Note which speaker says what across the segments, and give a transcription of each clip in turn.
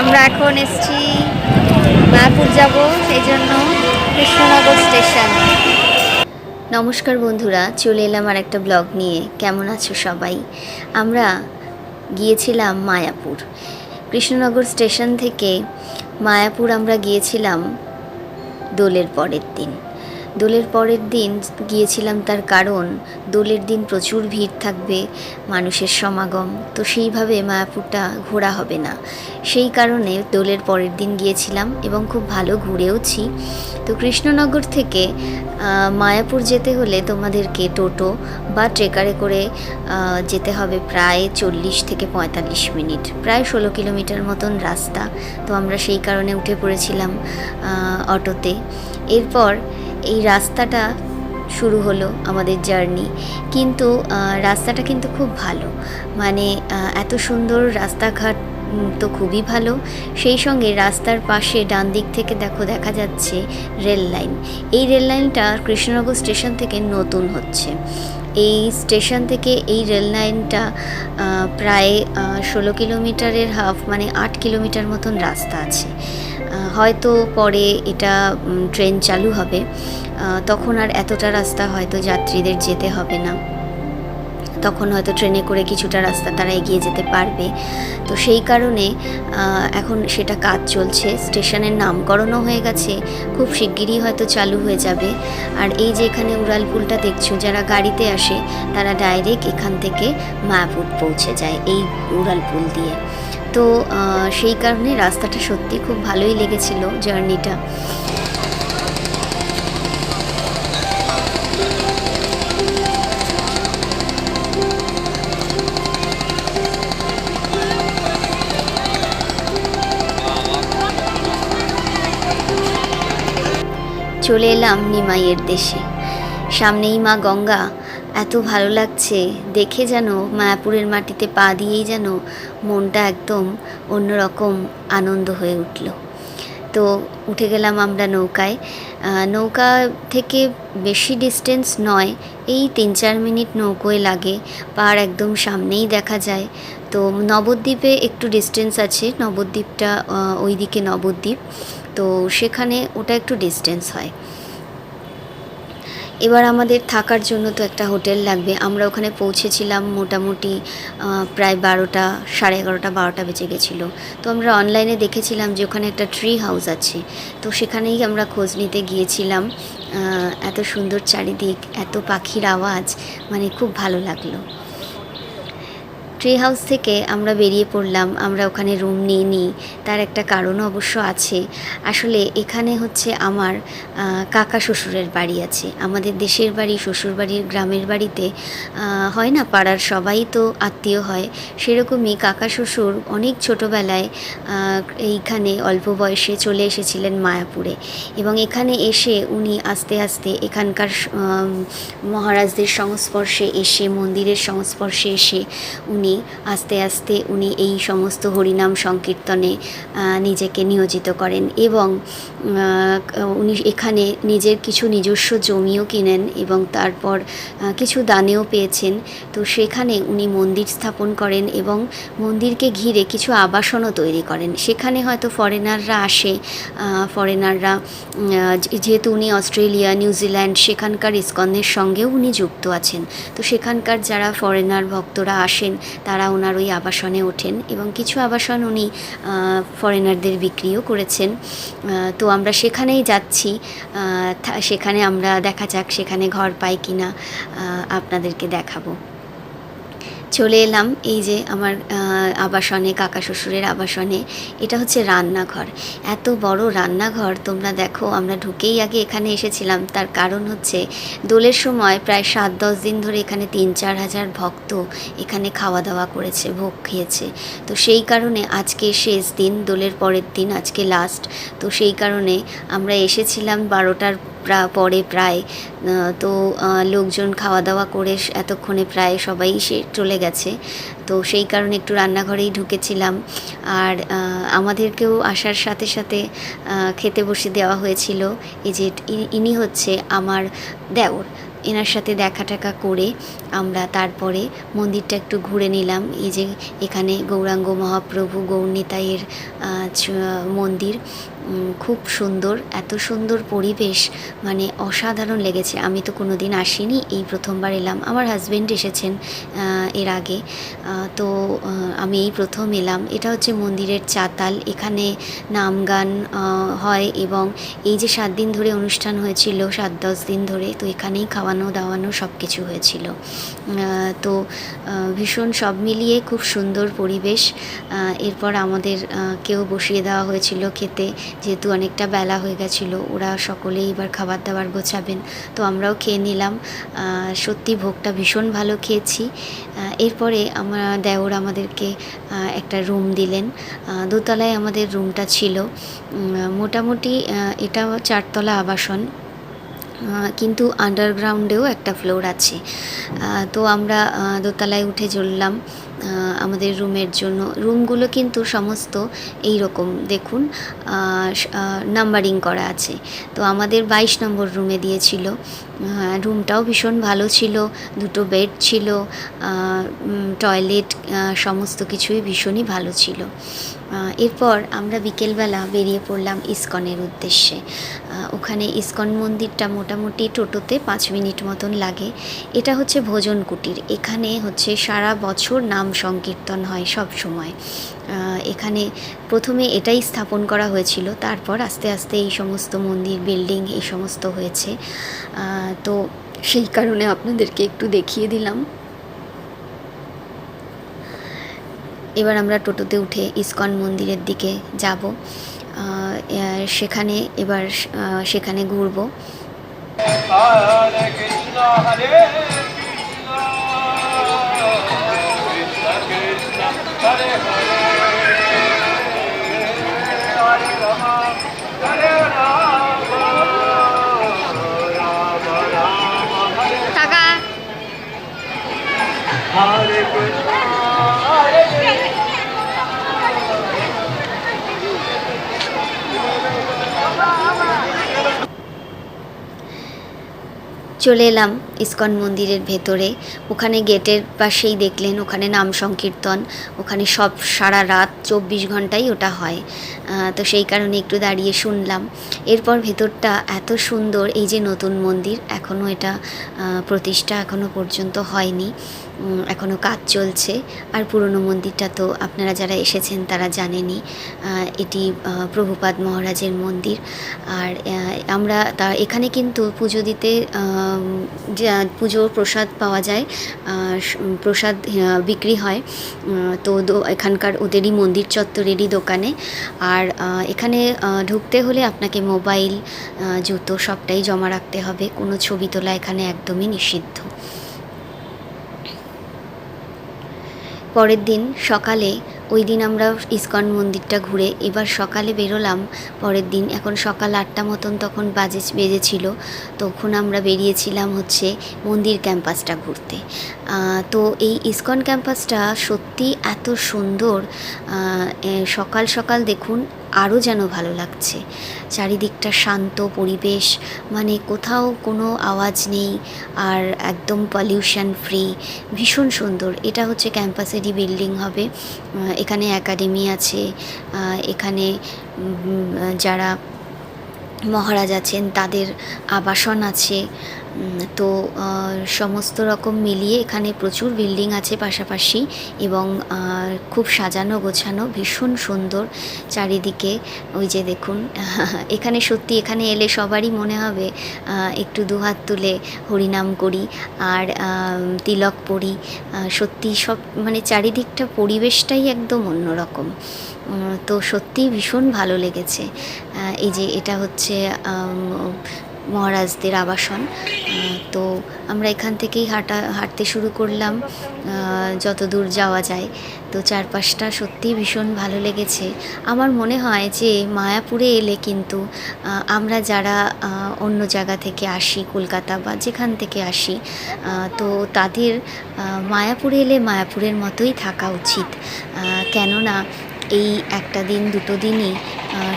Speaker 1: আমরা এখন এসছি মায়াপুর যাব, সেই জন্য কৃষ্ণনগর স্টেশন। নমস্কার বন্ধুরা, চলে এলাম আর একটা ব্লগ নিয়ে। কেমন আছো সবাই? আমরা গিয়েছিলাম মায়াপুর। কৃষ্ণনগর স্টেশন থেকে মায়াপুর আমরা গিয়েছিলাম দোলের পরের দিন। দোলের পরের দিন গিয়েছিলাম তার কারণ দোলের দিন প্রচুর ভিড় থাকবে, মানুষের সমাগম, তো সেইভাবে মায়াপুরটা ঘোরা হবে না। সেই কারণে দোলের পরের দিন গিয়েছিলাম এবং খুব ভালো ঘুরেওছি। তো কৃষ্ণনগর থেকে মায়াপুর যেতে হলে তোমাদেরকে টোটো বা ট্রেকারে করে যেতে হবে প্রায় 40 থেকে 45 মিনিট, প্রায় 16 কিলোমিটার মতন রাস্তা। তো আমরা সেই কারণে উঠে পড়েছিলাম অটোতে। এরপর এই রাস্তাটা শুরু হলো আমাদের জার্নি। কিন্তু রাস্তাটা কিন্তু খুব ভালো, মানে এত সুন্দর রাস্তাঘাট তো খুবই ভালো। সেই সঙ্গে রাস্তার পাশে ডান দিক থেকে দেখা যাচ্ছে রেল লাইন। এই রেল লাইনটা কৃষ্ণনগর স্টেশন থেকে নতুন হচ্ছে। এই স্টেশন থেকে এই রেল লাইনটা প্রায় 16 কিলোমিটারের হাফ, মানে 8 কিলোমিটার মতন রাস্তা আছে। হয়তো পরে এটা ট্রেন চালু হবে, তখন আর এতটা রাস্তা হয়তো যাত্রীদের যেতে হবে না, তখন হয়তো ট্রেনে করে কিছুটা রাস্তা তারা এগিয়ে যেতে পারবে। তো সেই কারণে এখন সেটা কাজ চলছে। স্টেশনের নামকরণও হয়ে গেছে, খুব শিগগিরই হয়তো চালু হয়ে যাবে। আর এই যে এখানে উড়ালপুলটা দেখছো, যারা গাড়িতে আসে তারা ডাইরেক্ট এখান থেকে মায়াপুর পৌঁছে যায় এই উড়ালপুল দিয়ে। তো সেই কারণে রাস্তাটা সত্যি খুব ভালোই লেগেছিল, জার্নিটা। চলে এলাম নিমাইয়ের দেশে, সামনেই মা গঙ্গা। এত ভালো লাগছে দেখে, যেন মায়াপুরের মাটিতে পা দিয়েই যেন মনটা একদম অন্যরকম আনন্দ হয়ে উঠল। তো উঠে গেলাম আমরা নৌকায়। নৌকা থেকে বেশি ডিস্টেন্স নয়, এই 3-4 মিনিট নৌকোয় লাগে, পাড় একদম সামনেই দেখা যায়। তো নবদ্বীপে একটু ডিস্টেন্স আছে, নবদ্বীপটা ওইদিকে নবদ্বীপ, তো সেখানে ওটা একটু ডিস্টেন্স হয়। এবার আমাদের থাকার জন্য তো একটা হোটেল লাগবে। আমরা ওখানে পৌঁছেছিলাম মোটামুটি প্রায় 12টা, 11:30, 12টা বেজে গেছিলো। তো আমরা অনলাইনে দেখেছিলাম যে ওখানে একটা ট্রি হাউস আছে, তো সেখানেই আমরা খোঁজ নিতে গিয়েছিলাম। এত সুন্দর চারিদিক, এত পাখির আওয়াজ, মানে খুব ভালো লাগলো। ট্রি হাউস থেকে আমরা বেরিয়ে পড়লাম। আমরা ওখানে রুম নিয়ে নিই, তার একটা কারণও অবশ্য আছে। আসলে এখানে হচ্ছে আমার কাকা শ্বশুরের বাড়ি আছে। আমাদের দেশের বাড়ি, শ্বশুর বাড়ির, গ্রামের বাড়িতে হয় না, পাড়ার সবাই তো আত্মীয় হয়, সেরকমই কাকা শ্বশুর অনেক ছোটোবেলায় এইখানে অল্প বয়সে চলে এসেছিলেন মায়াপুরে, এবং এখানে এসে উনি আস্তে আস্তে এখানকার মহারাজদের সংস্পর্শে এসে, মন্দিরের সংস্পর্শে এসে উনি আস্তে আস্তে এই সমস্ত হরিনাম সংকীর্তনে নিজেকে নিয়োজিত করেন, এবং উনি এখানে নিজের কিছু নিজস্ব জমিও কিনেন এবং তারপর কিছু দানেও পেয়েছেন। তো সেখানে উনি মন্দির স্থাপন করেন এবং মন্দিরকে ঘিরে কিছু আবাসনও তৈরি করেন। সেখানে হয়তো ফরেনাররা আসে, ফরেনাররা যেহেতু উনি অস্ট্রেলিয়া, নিউজিল্যান্ড, সেখানকার ইসকনের সঙ্গেও উনি যুক্ত আছেন, তো সেখানকার যারা ফরেনার ভক্তরা আসেন তারা ওনার ওই আবাসনে ওঠেন, এবং কিছু আবাসন উনি ফরেনারদের বিক্রিও করেছেন। তো আমরা সেখানেই যাচ্ছি, সেখানে আমরা দেখা যাক সেখানে ঘর পাই কিনা, আপনাদেরকে দেখাবো। চলে এলাম এই যে আমার আবাসনে, কাকা শ্বশুরের আবাসনে। এটা হচ্ছে রান্নাঘর, এত বড় রান্নাঘর। তোমরা দেখো, আমরা ঢুকেই আগে এখানে এসেছিলাম, তার কারণ হচ্ছে দোলের সময় প্রায় 7-10 দিন ধরে এখানে 3-4 হাজার ভক্ত এখানে খাওয়া দাওয়া করেছে, ভোগ খেয়েছে। তো সেই কারণে আজকে শেষ দিন, দোলের পরের দিন আজকে লাস্ট। তো সেই কারণে আমরা এসেছিলাম 12টার পরে প্রায়। তো লোকজন খাওয়া দাওয়া করে এতক্ষণে প্রায় সবাই চলে গেছে। তো সেই কারণে একটু রান্নাঘরেই ঢুকেছিলাম। আর আমাদেরকেও আসার সাথে সাথে খেতে বসে দেওয়া হয়েছিল। এই যে ইনি হচ্ছে আমার দেওর, এনার সাথে দেখা টাকা করে আমরা তারপরে মন্দিরটা একটু ঘুরে নিলাম। এই যে এখানে গৌরাঙ্গ মহাপ্রভু গৌরনিতাইয়ের মন্দির, খুব সুন্দর, এত সুন্দর পরিবেশ, মানে অসাধারণ লেগেছে। আমি তো কোনো দিন আসিনি, এই প্রথমবার এলাম। আমার হাজব্যান্ড এসেছেন এর আগে, তো আমি এই প্রথম এলাম। এটা হচ্ছে মন্দিরের চাতাল, এখানে নাম গান হয় এবং এই যে 7 দিন ধরে অনুষ্ঠান হয়েছিল, 7-10 দিন ধরে, তো এখানেই খাওয়ানো দাওয়ানো সব কিছু হয়েছিল। তো ভীষণ সব মিলিয়ে খুব সুন্দর পরিবেশ। এরপর আমাদের কেউ বসিয়ে দেওয়া হয়েছিল খেতে, যেহেতু অনেকটা বেলা হয়ে গেছিলো, ওরা সকলেই এবার খাবার দাবার গোছাবেন, তো আমরাও খেয়ে নিলাম। সত্যি ভোগটা ভীষণ ভালো খেয়েছি। এরপরে আমার দেওর আমাদেরকে একটা রুম দিলেন, দোতলায় আমাদের রুমটা ছিল। মোটামুটি এটা 4তলা আবাসন, কিন্তু আন্ডারগ্রাউন্ডেও একটা ফ্লোর আছে। তো আমরা দোতলায় উঠে চললাম আমাদের রুমের জন্য। রুমগুলো কিন্তু সমস্ত এই রকম দেখুন, নাম্বারিং করা আছে। তো আমাদের 22 নম্বর রুমে দিয়েছিল। রুমটাও ভীষণ ভালো ছিল, 2টো বেড ছিল, টয়লেট, সমস্ত কিছুই ভীষণই ভালো ছিল। এরপর আমরা বিকেলবেলা বেরিয়ে পড়লাম ইসকনের উদ্দেশ্যে। ওখানে ইসকন মন্দিরটা মোটামুটি টোটোতে 5 মিনিট মতন লাগে। এটা হচ্ছে ভোজন কুটির, এখানে হচ্ছে সারা বছর নাম সংকীর্তন হয় সব সময়। এখানে প্রথমে এটাই স্থাপন করা হয়েছিল, তারপর আস্তে আস্তে এই সমস্ত মন্দির, বিল্ডিং এই সমস্ত হয়েছে। তো সেই কারণে আপনাদেরকে একটু দেখিয়ে দিলাম। এবার আমরা টোটোতে উঠে ইসকন মন্দিরের দিকে যাব, সেখানে এবার সেখানে ঘুরবো। হরে কৃষ্ণ হরে কৃষ্ণ কৃষ্ণ কৃষ্ণ হরে হরে, হরে রাম হরে রাম, রাম রাম হরে টাকা, হরে কৃষ্ণ হরে কৃষ্ণ। চলে এলাম ইসকন মন্দিরের ভেতরে। ওখানে গেটের পাশেই দেখলেন, ওখানে নাম সংকীর্তন, ওখানে সব সারা রাত 24 ঘন্টাই ওটা হয়। তো সেই কারণে একটু দাঁড়িয়ে শুনলাম। এরপর ভেতরটা এত সুন্দর, এই যে নতুন মন্দির, এখনও এটা প্রতিষ্ঠা এখনও পর্যন্ত হয়নি, এখনও কাজ চলছে। আর পুরনো মন্দিরটা তো আপনারা যারা এসেছেন তারা জানেনই, এটি প্রভুপাদ মহারাজের মন্দির। আর আমরা এখানে কিন্তু পুজো দিতে, পুজোর প্রসাদ পাওয়া যায়, প্রসাদ বিক্রি হয়। তো এখানকার ওদেরই মন্দির চত্বরেরই দোকানে। আর এখানে ঢুকতে হলে আপনাকে মোবাইল, জুতো সবটাই জমা রাখতে হবে, কোনো ছবি তোলা এখানে একদমই নিষিদ্ধ। পরের দিন সকালে, ওই দিন আমরা ইসকন মন্দিরটা ঘুরে এবার সকালে বেরোলাম পরের দিন। এখন সকাল 8টা মতন তখন বেজেছিল। তখন আমরা বেরিয়েছিলাম হচ্ছে মন্দির ক্যাম্পাসটা ঘুরতে। তো এই ইসকন ক্যাম্পাসটা সত্যি এত সুন্দর, সকাল সকাল দেখুন আরও যেন ভালো লাগছে। চারিদিকটা শান্ত পরিবেশ, মানে কোথাও কোনো আওয়াজ নেই, আর একদম পলিউশন ফ্রি, ভীষণ সুন্দর। এটা হচ্ছে ক্যাম্পাসেরই বিল্ডিং হবে। এখানে একাডেমি আছে, এখানে যারা মহারাজ আছেন তাদের আবাসন আছে। তো সমস্ত রকম মিলিয়ে এখানে প্রচুর বিল্ডিং আছে পাশাপাশি, এবং খুব সাজানো গোছানো, ভীষণ সুন্দর চারিদিকে। ওই যে দেখুন, এখানে সত্যি এখানে এলে সবারই মনে হবে একটু দুহাত তুলে হরিনাম করি আর তিলক পড়ি। সত্যি সব মানে চারিদিকটা পরিবেশটাই একদম অন্যরকম। তো সত্যিই ভীষণ ভালো লেগেছে। এই যে এটা হচ্ছে মহারাজদের আবাসন। তো আমরা এখান থেকেই হাঁটতে শুরু করলাম যত দূর যাওয়া যায়। তো চারপাশটা সত্যিই ভীষণ ভালো লেগেছে। আমার মনে হয় যে মায়াপুরে এলে কিন্তু আমরা যারা অন্য জায়গা থেকে আসি, কলকাতা বা যেখান থেকে আসি, তো তাদের মায়াপুরে এলে মায়াপুরের মতোই থাকা উচিত। কেননা এই একটা দিন দুটো দিনই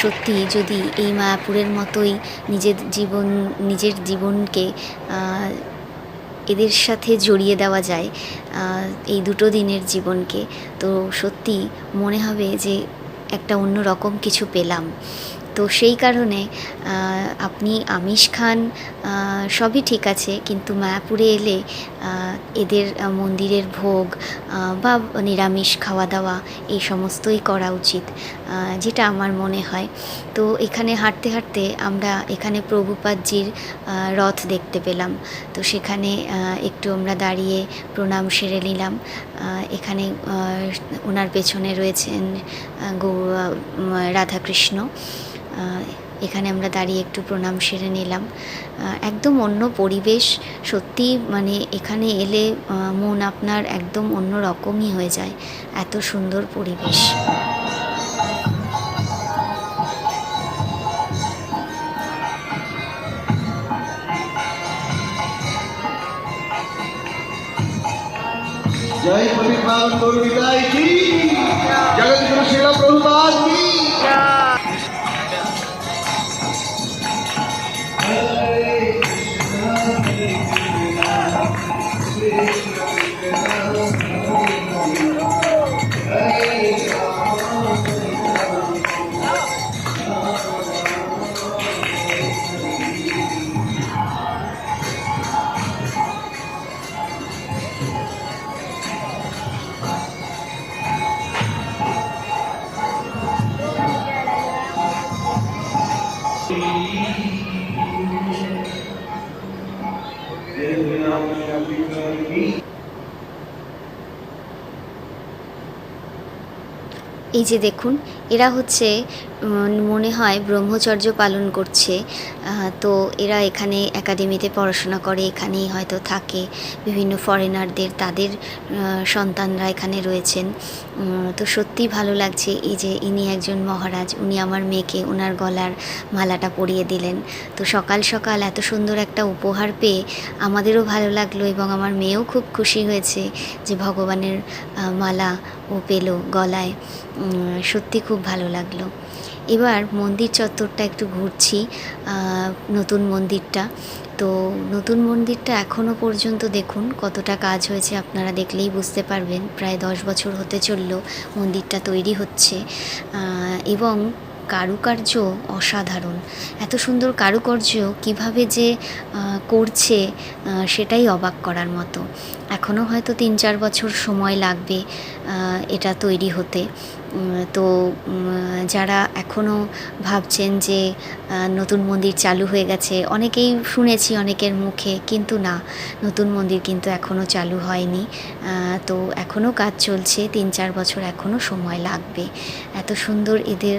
Speaker 1: সত্যি যদি এই মায়াপুরের মতোই নিজের জীবনকে এদের সাথে জড়িয়ে দেওয়া যায় এই দুটো দিনের জীবনকে, তো সত্যি মনে হবে যে একটা অন্য রকম কিছু পেলাম। তো সেই কারণে আপনি আমিষ খান সবই ঠিক আছে, কিন্তু মায়াপুরে এলে এদের মন্দিরের ভোগ বা নিরামিষ খাওয়া দাওয়া এই সমস্তই করা উচিত, যেটা আমার মনে হয়। তো এখানে হাঁটতে হাঁটতে আমরা এখানে প্রভুপাদজির রথ দেখতে পেলাম। তো সেখানে একটু আমরা দাঁড়িয়ে প্রণাম সেরে নিলাম। এখানে ওনার পেছনে রয়েছেন রাধাকৃষ্ণ। এখানে আমরা দাঁড়িয়ে একটু প্রণাম সেরে নিলাম। একদম অন্য পরিবেশ, সত্যি মানে এখানে এলে মন আপনার একদম অন্য রকমই হয়ে যায়, এত সুন্দর পরিবেশ।
Speaker 2: जय पतित गोविंदाय की, जगत गुरु श्रील प्रभुपाद की।
Speaker 1: এই যে দেখুন, এরা হচ্ছে মনে হয় ব্রহ্মচর্য পালন করছে। তো এরা এখানে একাডেমিতে পড়াশোনা করে, এখানেই হয়তো থাকে। বিভিন্ন ফরেনারদের তাদের সন্তানরা এখানে রয়েছেন। তো সত্যিই ভালো লাগছে। এই যে ইনি একজন মহারাজ, উনি আমার মেয়েকে ওনার গলার মালাটা পরিয়ে দিলেন। তো সকাল সকাল এত সুন্দর একটা উপহার পেয়ে আমাদেরও ভালো লাগলো, এবং আমার মেয়েও খুব খুশি হয়েছে যে ভগবানের মালা ও পেল গলায়। সত্যি খুব ভালো লাগলো। এবার মন্দির চত্বরটা একটু ঘুরছি, নতুন মন্দিরটা। তো নতুন মন্দিরটা এখনও পর্যন্ত দেখুন কতটা কাজ হয়েছে, আপনারা দেখলেই বুঝতে পারবেন। প্রায় 10 বছর হতে চলল মন্দিরটা তৈরি হচ্ছে, এবং কারুকার্য অসাধারণ। এত সুন্দর কারুকার্য কিভাবে যে করছে সেটাই অবাক করার মতো। এখনও হয়তো 3-4 বছর সময় লাগবে এটা তৈরি হতে। তো যারা এখনও ভাবছেন যে নতুন মন্দির চালু হয়ে গেছে, অনেকেই শুনেছি অনেকের মুখে, কিন্তু না, নতুন মন্দির কিন্তু এখনও চালু হয়নি। তো এখনও কাজ চলছে, 3-4 বছর এখনও সময় লাগবে। এত সুন্দর এদের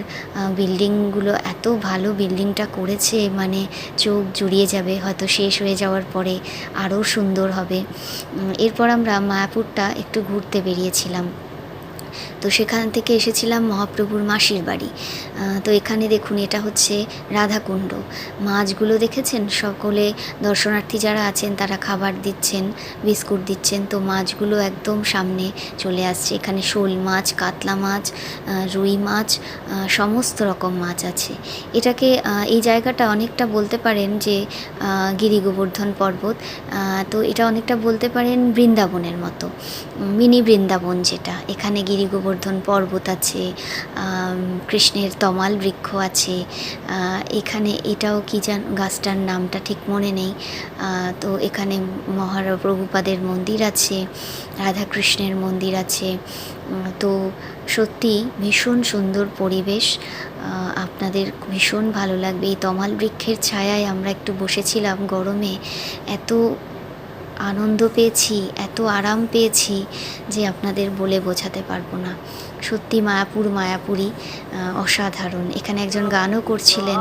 Speaker 1: বিল্ডিংগুলো, এত ভালো বিল্ডিংটা করেছে, মানে চোখ জুড়িয়ে যাবে। হয়তো শেষ হয়ে যাওয়ার পরে আরও সুন্দর হবে। এরপর আমরা মায়াপুরটা একটু ঘুরতে বেরিয়েছিলাম। তো সেখান থেকে এসেছিলাম মহাপ্রভুর মাসির বাড়ি। তো এখানে দেখুন, এটা হচ্ছে রাধাকুণ্ড। মাছগুলো দেখেছেন, সকলে দর্শনার্থী যারা আছেন তারা খাবার দিচ্ছেন, বিস্কুট দিচ্ছেন। তো মাছগুলো একদম সামনে চলে আসছে। এখানে শোল মাছ, কাতলা মাছ, রুই মাছ, সমস্ত রকম মাছ আছে। এটাকে এই জায়গাটা অনেকটা বলতে পারেন যে গিরি গোবর্ধন পর্বত। তো এটা অনেকটা বলতে পারেন বৃন্দাবনের মতো, মিনি বৃন্দাবন যেটা। এখানে গিরি গোবর্ধন পর্বত আছে, কৃষ্ণের তমাল বৃক্ষ আছে। এখানে এটাও কি গাছটার নামটা ঠিক মনে নেই। তো এখানে প্রভুপাদের মন্দির আছে, রাধাকৃষ্ণের মন্দির আছে। তো সত্যি ভীষণ সুন্দর পরিবেশ, আপনাদের ভীষণ ভালো লাগবে। এই তমাল বৃক্ষের ছায়ায় আমরা একটু বসেছিলাম গরমে, এত আনন্দ পেয়েছি, এত আরাম পেয়েছি যে আপনাদের বলে বোঝাতে পারবো না। সত্যি মায়াপুর মায়াপুরই অসাধারণ। এখানে একজন গানও করছিলেন।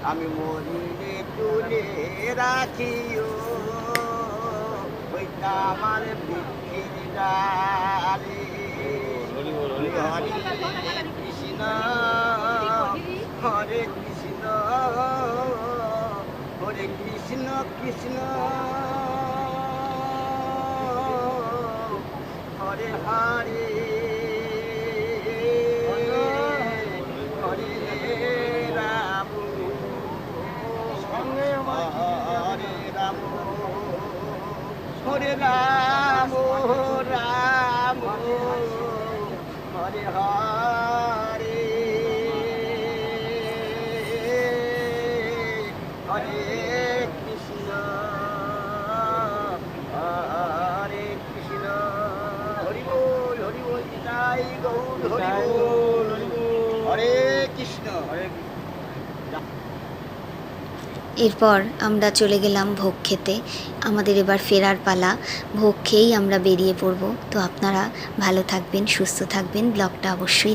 Speaker 2: আমি মরিলে তুলে রাখিও আমার বৃক্ষের ডালে। হরে কৃষ্ণ হরে কৃষ্ণ হরে কৃষ্ণ কৃষ্ণ হরে হরে হরে রাম।
Speaker 3: হরে হরে হরে কৃষ্ণ হরে কৃষ্ণ হরি বল নিতাই গৌর হরি বল হরে কৃষ্ণ হরে কৃষ্ণ।
Speaker 1: এরপর আমরা চলে গেলাম ভোগ খেতে। আমাদের এবার ফেরার পালা। ভোগ খেয়েই আমরা বেরিয়ে পড়ব। তো আপনারা ভালো থাকবেন, সুস্থ থাকবেন। ব্লগটা অবশ্যই